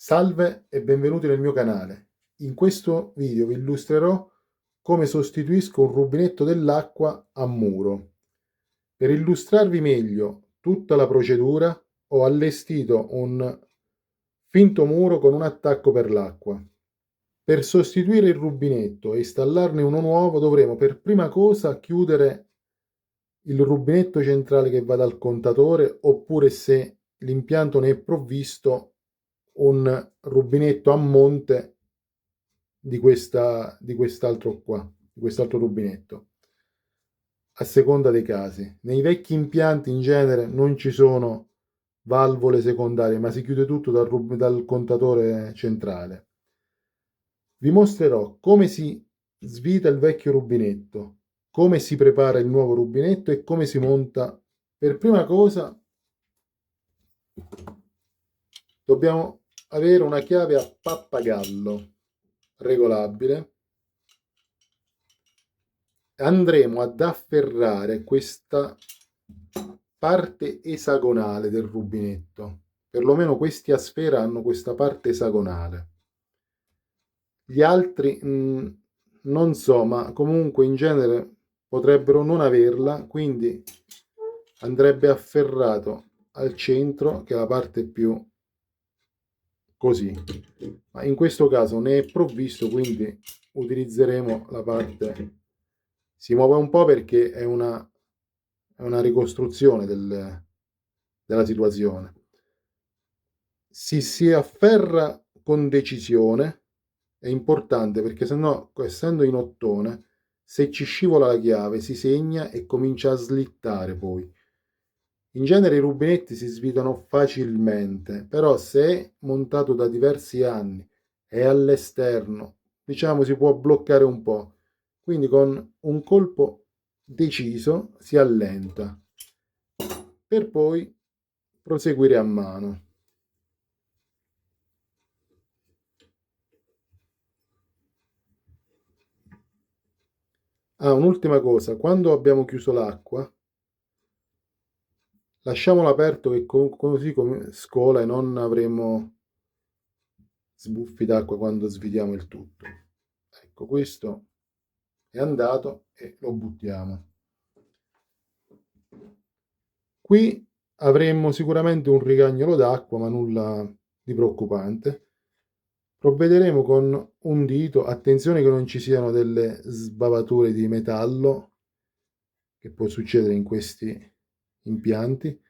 Salve e benvenuti nel mio canale. In questo video vi illustrerò come sostituisco un rubinetto dell'acqua a muro. Per illustrarvi meglio tutta la procedura ho allestito un finto muro con un attacco per l'acqua. Per sostituire il rubinetto e installarne uno nuovo dovremo per prima cosa chiudere il rubinetto centrale che va dal contatore, oppure se l'impianto ne è provvisto un rubinetto a monte di quest'altro rubinetto, a seconda dei casi. Nei vecchi impianti in genere non ci sono valvole secondarie, ma si chiude tutto dal contatore centrale. Vi mostrerò come si svita il vecchio rubinetto, come si prepara il nuovo rubinetto e come si monta. Per prima cosa dobbiamo avere una chiave a pappagallo regolabile. Andremo ad afferrare questa parte esagonale del rubinetto, perlomeno questi a sfera hanno questa parte esagonale. Gli altri non so, ma comunque in genere potrebbero non averla, quindi andrebbe afferrato al centro, che è la parte più così, ma in questo caso ne è provvisto, quindi utilizzeremo la parte. Si muove un po' perché è una ricostruzione della situazione. Si afferra con decisione, è importante perché sennò, essendo in ottone, se ci scivola la chiave si segna e comincia a slittare poi. In genere i rubinetti si svitano facilmente, però se è montato da diversi anni e all'esterno, diciamo, si può bloccare un po'. Quindi con un colpo deciso si allenta per poi proseguire a mano. Un'ultima cosa, quando abbiamo chiuso l'acqua, lasciamolo aperto che così come scola e non avremo sbuffi d'acqua quando svitiamo il tutto. Ecco, questo è andato e lo buttiamo. Qui avremmo sicuramente un rigagnolo d'acqua, ma nulla di preoccupante. Provvederemo con un dito, attenzione che non ci siano delle sbavature di metallo, che può succedere in questi impianti.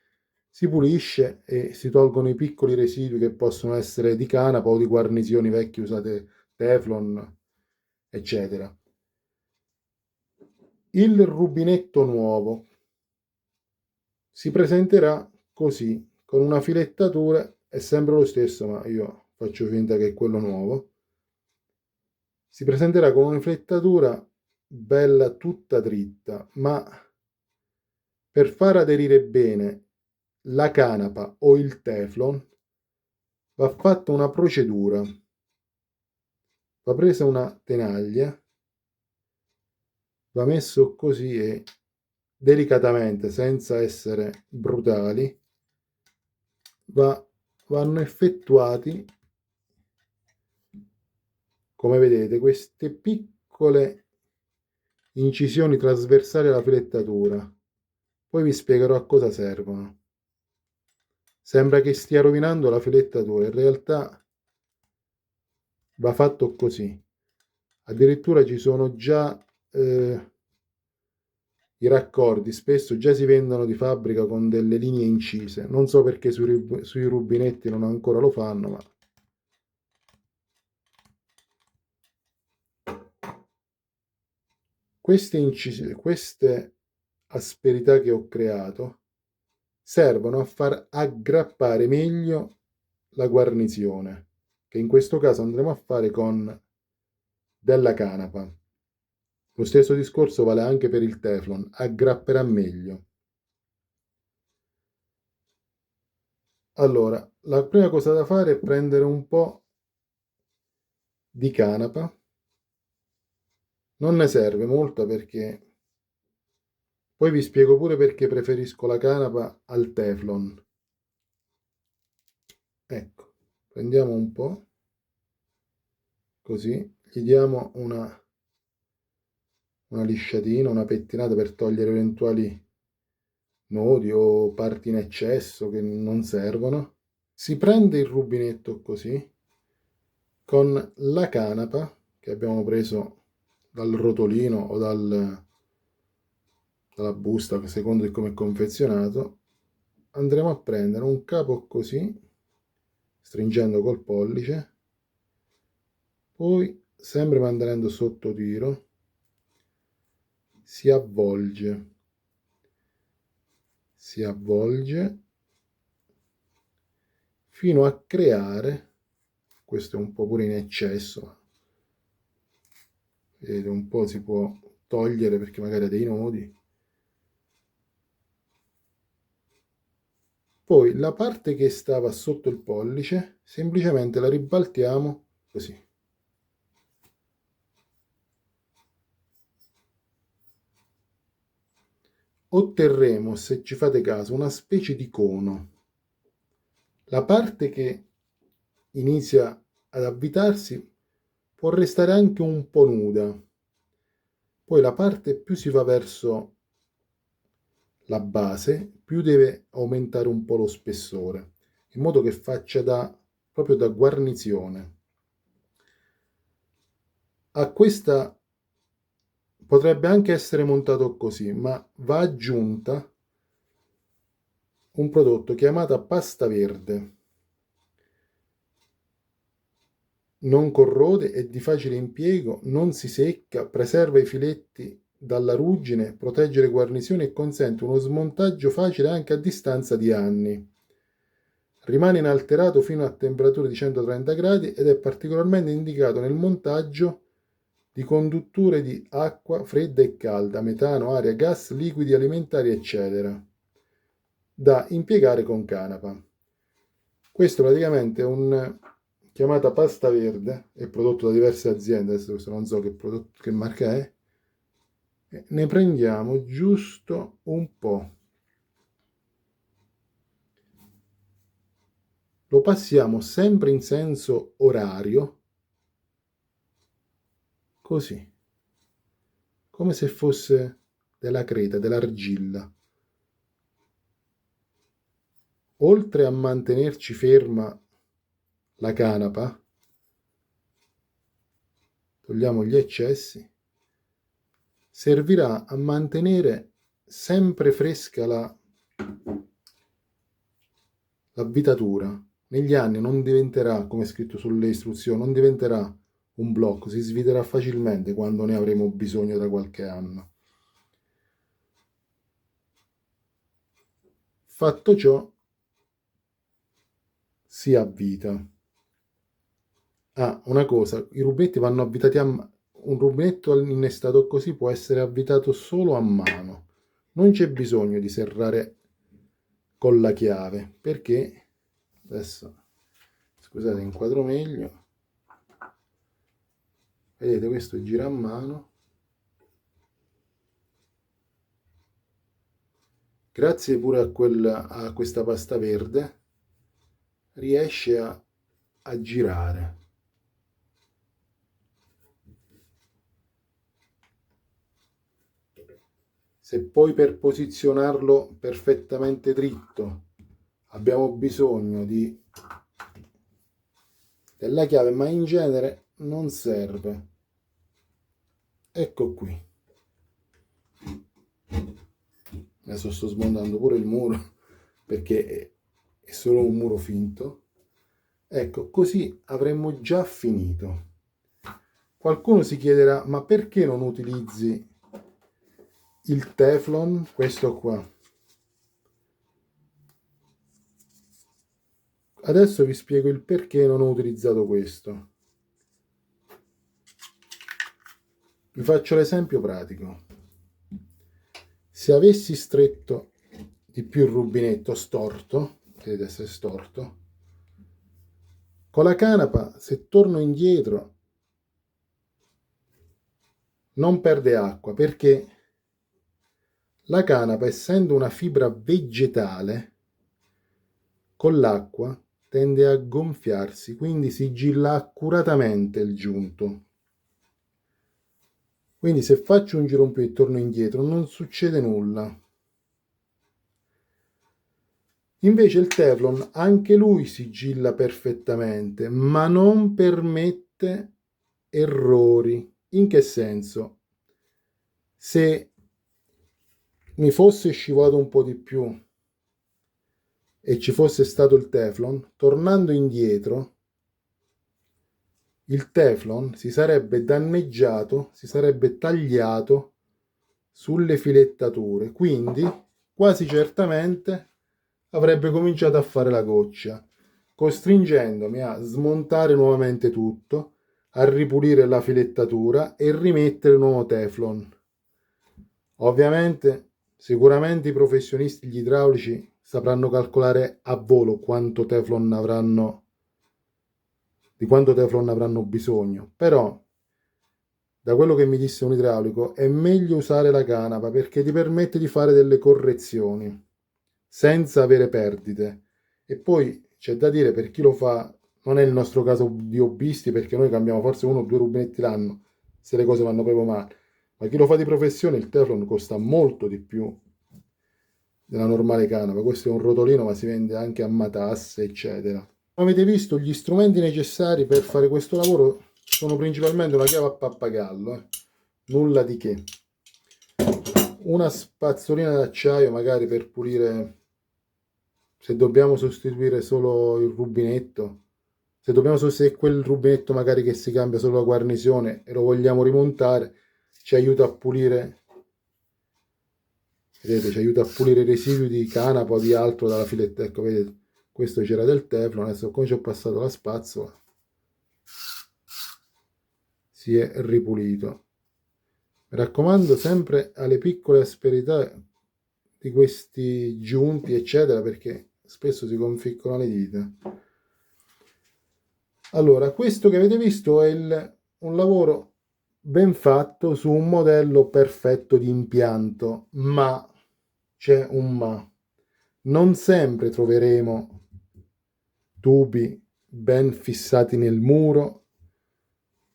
Si pulisce e si tolgono i piccoli residui che possono essere di canapa o di guarnizioni vecchie usate, Teflon, eccetera. Il rubinetto nuovo si presenterà così, con una filettatura, è sempre lo stesso, ma io faccio finta che è quello nuovo. Si presenterà con una filettatura bella tutta dritta, ma per far aderire bene la canapa o il teflon va fatta una procedura. Va presa una tenaglia, va messo così e delicatamente, senza essere brutali, vanno effettuati, come vedete, queste piccole incisioni trasversali alla filettatura. Poi vi spiegherò a cosa servono. Sembra che stia rovinando la filettatura, in realtà va fatto così. Addirittura ci sono già i raccordi, spesso già si vendono di fabbrica con delle linee incise. Non so perché sui rubinetti non ancora lo fanno, ma queste asperità che ho creato servono a far aggrappare meglio la guarnizione, che in questo caso andremo a fare con della canapa. Lo stesso discorso vale anche per il Teflon, aggrapperà meglio. Allora, la prima cosa da fare è prendere un po' di canapa. Non ne serve molta perché poi vi spiego pure perché preferisco la canapa al Teflon. Ecco, prendiamo un po', così, gli diamo una lisciatina, una pettinata per togliere eventuali nodi o parti in eccesso che non servono. Si prende il rubinetto così, con la canapa che abbiamo preso dal rotolino o dalla busta, secondo di come è confezionato, andremo a prendere un capo così, stringendo col pollice, poi sempre mantenendo sotto tiro, si avvolge fino a creare, questo è un po' pure in eccesso, vedete, un po' si può togliere perché magari ha dei nodi. Poi la parte che stava sotto il pollice semplicemente la ribaltiamo così. Otterremo, se ci fate caso, una specie di cono. La parte che inizia ad avvitarsi può restare anche un po' nuda. Poi la parte più si va verso la base, più deve aumentare un po' lo spessore, in modo che faccia proprio da guarnizione. A questa potrebbe anche essere montato così, ma va aggiunta un prodotto chiamato pasta verde. Non corrode, è di facile impiego, non si secca, preserva i filetti dalla ruggine, protegge le guarnizioni e consente uno smontaggio facile anche a distanza di anni. Rimane inalterato fino a temperature di 130 gradi ed è particolarmente indicato nel montaggio di condutture di acqua fredda e calda, metano, aria, gas, liquidi alimentari, eccetera, da impiegare con canapa. Questo praticamente è un chiamata pasta verde, è prodotto da diverse aziende, adesso non so che marca è, e ne prendiamo giusto un po'. Lo passiamo sempre in senso orario, così, come se fosse della creta, dell'argilla. Oltre a mantenerci ferma la canapa, togliamo gli eccessi, servirà a mantenere sempre fresca l'avvitatura. Negli anni non diventerà, come è scritto sulle istruzioni, non diventerà un blocco, si sviterà facilmente quando ne avremo bisogno tra qualche anno. Fatto ciò, si avvita. Una cosa, i rubetti vanno avvitati un rubinetto innestato così può essere avvitato solo a mano. Non c'è bisogno di serrare con la chiave, perché adesso, scusate, inquadro meglio. Vedete, questo gira a mano. Grazie pure a questa pasta verde, riesce a girare. Se poi per posizionarlo perfettamente dritto abbiamo bisogno della chiave, ma in genere non serve. Ecco qui. Adesso sto smontando pure il muro perché è solo un muro finto. Ecco, così avremmo già finito. Qualcuno si chiederà, ma perché non utilizzi il Teflon, questo qua? Adesso vi spiego il perché non ho utilizzato questo. Vi faccio l'esempio pratico. Se avessi stretto di più il rubinetto storto, deve essere storto, con la canapa, se torno indietro, non perde acqua perché la canapa, essendo una fibra vegetale, con l'acqua tende a gonfiarsi, quindi sigilla accuratamente il giunto. Quindi se faccio un giro un po' e torno indietro non succede nulla. Invece il Teflon anche lui sigilla perfettamente, ma non permette errori. In che senso? Se mi fosse scivolato un po' di più e ci fosse stato il Teflon, tornando indietro, il Teflon si sarebbe danneggiato, si sarebbe tagliato sulle filettature, quindi quasi certamente avrebbe cominciato a fare la goccia, costringendomi a smontare nuovamente tutto, a ripulire la filettatura e rimettere nuovo Teflon. Ovviamente, sicuramente i professionisti gli idraulici sapranno calcolare a volo quanto Teflon avranno, di quanto Teflon avranno bisogno, però da quello che mi disse un idraulico è meglio usare la canapa perché ti permette di fare delle correzioni senza avere perdite. E poi c'è da dire, per chi lo fa, non è il nostro caso di hobbisti, perché noi cambiamo forse uno o due rubinetti l'anno se le cose vanno proprio male, ma chi lo fa di professione il Teflon costa molto di più della normale canapa. Questo è un rotolino, ma si vende anche a matasse eccetera. Come avete visto, gli strumenti necessari per fare questo lavoro sono principalmente una chiave a pappagallo, nulla di che, una spazzolina d'acciaio magari per pulire, se dobbiamo sostituire solo il rubinetto, se quel rubinetto magari che si cambia solo la guarnizione e lo vogliamo rimontare, ci aiuta a pulire, vedete, ci aiuta a pulire i residui di canapa o di altro dalla filetta. Ecco, vedete, questo c'era del Teflon, adesso come ci ho passato la spazzola si è ripulito. Mi raccomando, sempre alle piccole asperità di questi giunti eccetera, perché spesso si conficcono le dita. Allora, questo che avete visto è un lavoro ben fatto su un modello perfetto di impianto, ma c'è un ma. Non sempre troveremo tubi ben fissati nel muro,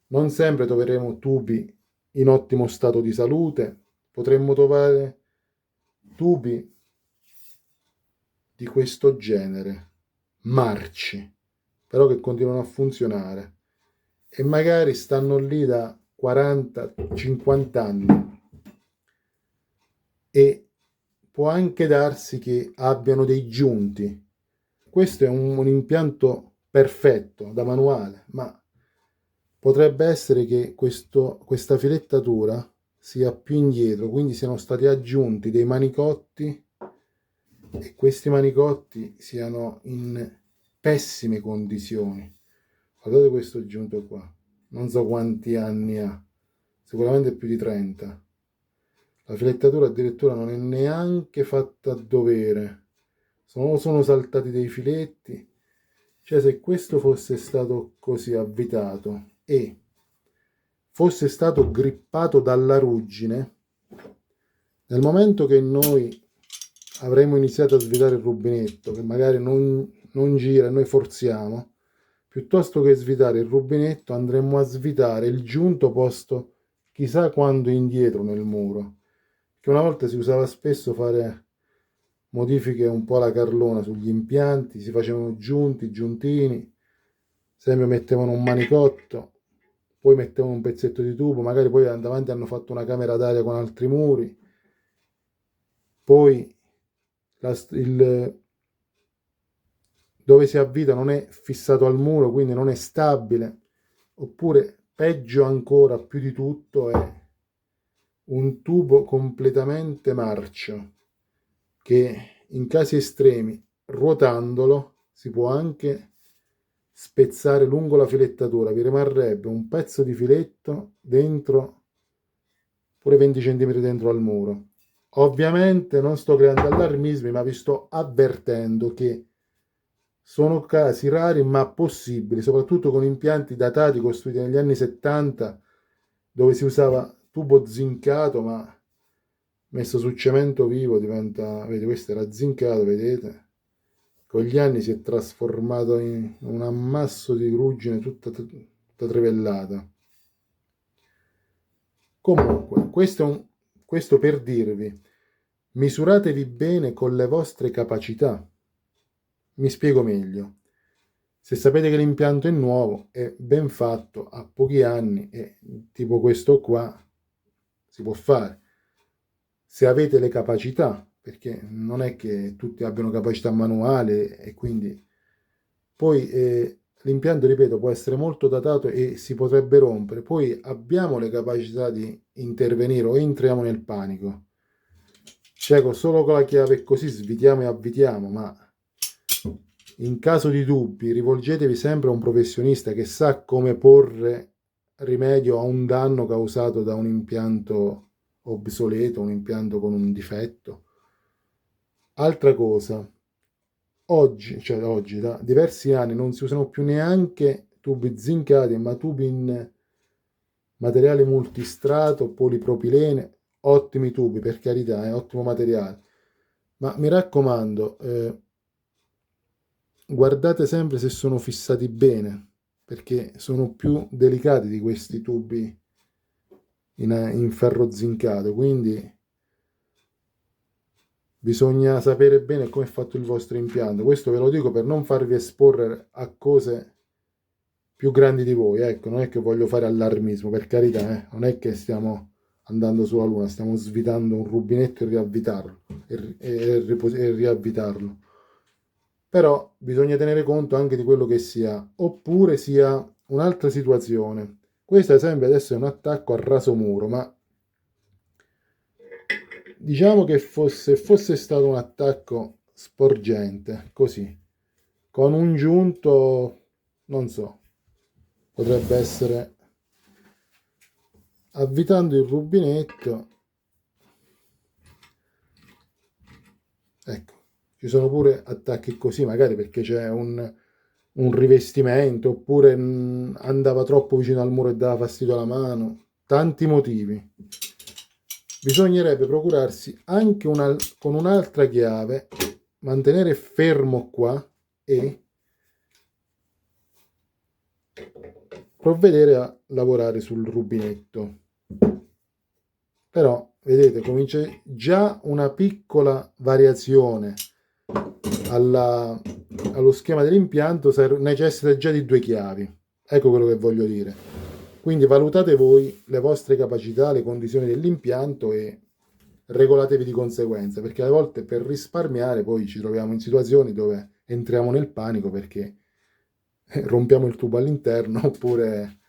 non sempre troveremo tubi in ottimo stato di salute, potremmo trovare tubi di questo genere, marci, però che continuano a funzionare e magari stanno lì da 40-50 anni e può anche darsi che abbiano dei giunti. Questo è un impianto perfetto da manuale, ma potrebbe essere che questa filettatura sia più indietro, quindi siano stati aggiunti dei manicotti e questi manicotti siano in pessime condizioni. Guardate questo giunto qua, non so quanti anni ha, sicuramente più di 30. La filettatura addirittura non è neanche fatta a dovere, sono saltati dei filetti. Cioè, se questo fosse stato così avvitato e fosse stato grippato dalla ruggine, nel momento che noi avremo iniziato a svitare il rubinetto, che magari non gira e noi forziamo, piuttosto che svitare il rubinetto andremo a svitare il giunto posto chissà quando indietro nel muro, che una volta si usava spesso fare modifiche un po' alla carlona sugli impianti, si facevano giunti, giuntini, sempre mettevano un manicotto, poi mettevano un pezzetto di tubo, magari poi davanti hanno fatto una camera d'aria con altri muri, poi dove si avvita non è fissato al muro, quindi non è stabile, oppure peggio ancora, più di tutto, è un tubo completamente marcio che in casi estremi, ruotandolo, si può anche spezzare lungo la filettatura, vi rimarrebbe un pezzo di filetto dentro, pure 20 cm dentro al muro. Ovviamente non sto creando allarmismi, ma vi sto avvertendo che sono casi rari ma possibili, soprattutto con impianti datati costruiti negli anni 70, dove si usava tubo zincato, ma messo su cemento vivo diventa, vedete, questo era zincato, vedete? con gli anni si è trasformato in un ammasso di ruggine tutta trivellata. Comunque, questo per dirvi, misuratevi bene con le vostre capacità. Mi spiego meglio. Se sapete che l'impianto è nuovo, è ben fatto, ha pochi anni e tipo questo qua si può fare. Se avete le capacità, perché non è che tutti abbiano capacità manuale e quindi poi l'impianto, ripeto, può essere molto datato e si potrebbe rompere. Poi abbiamo le capacità di intervenire o entriamo nel panico. Cioè, solo con la chiave così svitiamo e avvitiamo, ma in caso di dubbi rivolgetevi sempre a un professionista che sa come porre rimedio a un danno causato da un impianto obsoleto, un impianto con un difetto. Altra cosa, oggi da diversi anni non si usano più neanche tubi zincati, ma tubi in materiale multistrato, polipropilene, ottimi tubi per carità, è ottimo materiale. Ma mi raccomando, guardate sempre se sono fissati bene, perché sono più delicati di questi tubi in ferro zincato, quindi bisogna sapere bene come è fatto il vostro impianto. Questo ve lo dico per non farvi esporre a cose più grandi di voi. Ecco, non è che voglio fare allarmismo, per carità, non è che stiamo andando sulla luna, stiamo svitando un rubinetto e riavvitarlo e riavvitarlo. Però bisogna tenere conto anche di quello che sia, oppure sia un'altra situazione. Questo ad esempio adesso è un attacco a raso muro, ma diciamo che fosse stato un attacco sporgente, così, con un giunto, non so, potrebbe essere avvitando il rubinetto. Ecco, ci sono pure attacchi così, magari perché c'è un rivestimento, oppure andava troppo vicino al muro e dava fastidio alla mano. Tanti motivi. Bisognerebbe procurarsi anche con un'altra chiave, mantenere fermo qua e provvedere a lavorare sul rubinetto. Però, vedete, comincia già una piccola variazione allo schema dell'impianto, necessita già di 2 chiavi. Ecco quello che voglio dire. Quindi valutate voi le vostre capacità, le condizioni dell'impianto e regolatevi di conseguenza, perché alle volte per risparmiare poi ci troviamo in situazioni dove entriamo nel panico perché rompiamo il tubo all'interno oppure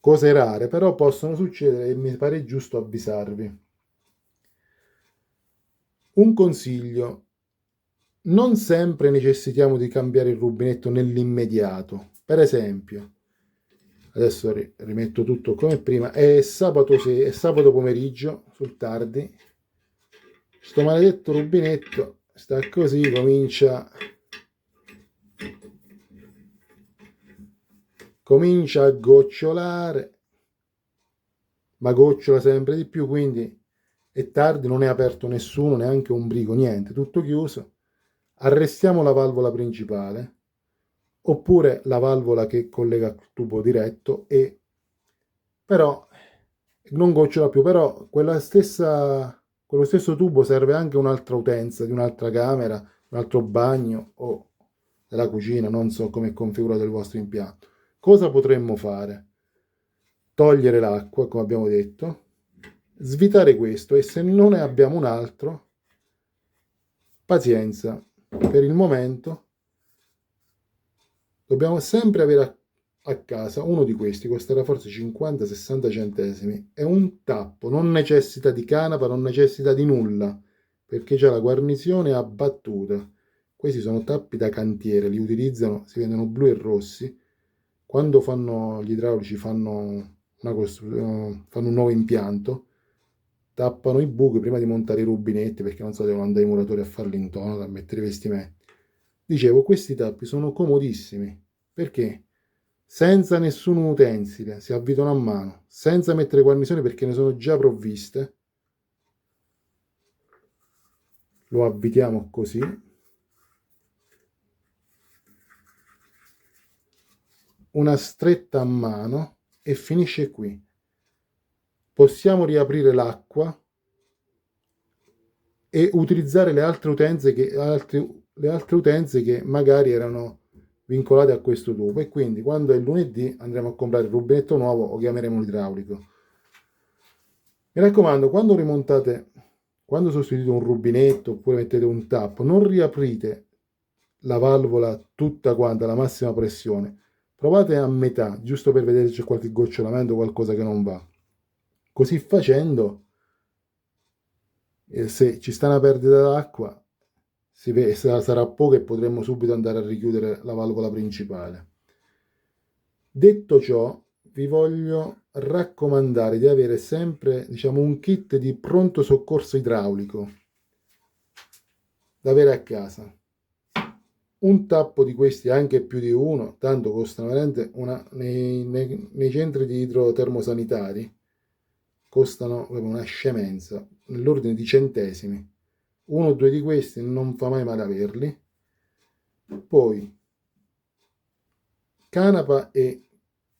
cose rare, però possono succedere e mi pare giusto avvisarvi. Un consiglio: non sempre necessitiamo di cambiare il rubinetto nell'immediato. Per esempio, adesso rimetto tutto come prima, è sabato pomeriggio, sul tardi, sto maledetto rubinetto sta così, comincia a gocciolare, ma gocciola sempre di più, quindi è tardi, non è aperto nessuno, neanche un brico, niente, tutto chiuso. Arrestiamo la valvola principale, oppure la valvola che collega il tubo diretto, e però non gocciola più, però quello stesso tubo serve anche un'altra utenza di un'altra camera, un altro bagno o della cucina, non so come è configurato il vostro impianto. Cosa potremmo fare? Togliere l'acqua, come abbiamo detto, svitare questo, e se non ne abbiamo un altro, pazienza, per il momento dobbiamo sempre avere a casa uno di questi, costerà forse 50-60 centesimi, è un tappo, non necessita di canapa, non necessita di nulla, perché c'è la guarnizione abbattuta. Questi sono tappi da cantiere, li utilizzano, si vendono blu e rossi. Quando fanno gli idraulici, fanno un nuovo impianto, tappano i buchi prima di montare i rubinetti, perché non so, devono andare i muratori a farli intorno, a mettere i vestimenti. Dicevo, questi tappi sono comodissimi, perché senza nessun utensile, si avvitano a mano, senza mettere guarnizione perché ne sono già provviste. Lo avvitiamo così, una stretta a mano e finisce qui. Possiamo riaprire l'acqua e utilizzare le altre utenze che magari erano vincolate a questo tubo, e quindi quando è lunedì andremo a comprare il rubinetto nuovo o chiameremo l'idraulico. Mi raccomando, quando sostituite un rubinetto oppure mettete un tappo, non riaprite la valvola tutta quanta alla massima pressione. Provate a metà, giusto per vedere se c'è qualche gocciolamento o qualcosa che non va. Così facendo, se ci sta una perdita d'acqua, sarà poco e potremo subito andare a richiudere la valvola principale. Detto ciò, vi voglio raccomandare di avere sempre, diciamo, un kit di pronto soccorso idraulico da avere a casa. Un tappo di questi, anche più di uno, tanto costano veramente nei centri di idrotermosanitari, costano una scemenza, nell'ordine di centesimi. Uno o due di questi non fa mai male averli. Poi canapa e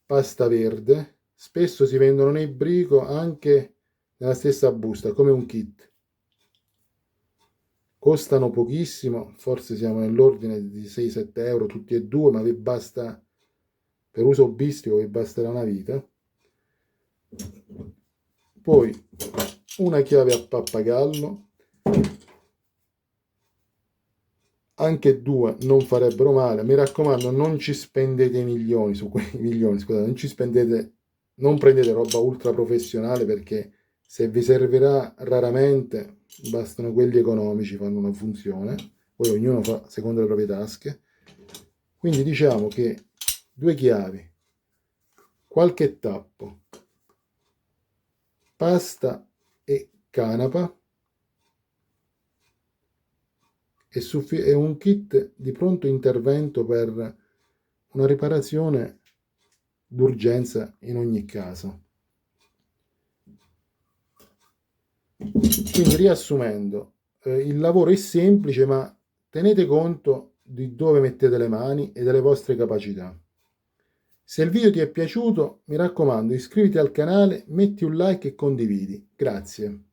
pasta verde, spesso si vendono nei brico anche nella stessa busta come un kit. Costano pochissimo, forse siamo nell'ordine di 6-7 euro tutti e due, ma vi basta, per uso hobbistico vi basterà una vita. Poi una chiave a pappagallo, anche due non farebbero male. Mi raccomando, non ci spendete i milioni su quei milioni, scusate, non prendete roba ultra professionale, perché se vi servirà raramente, bastano quelli economici, fanno una funzione, poi ognuno fa secondo le proprie tasche. Quindi diciamo che due chiavi, qualche tappo, pasta e canapa è un kit di pronto intervento per una riparazione d'urgenza in ogni caso. Quindi, riassumendo, il lavoro è semplice, ma tenete conto di dove mettete le mani e delle vostre capacità. Se il video ti è piaciuto, mi raccomando, iscriviti al canale, metti un like e condividi. Grazie.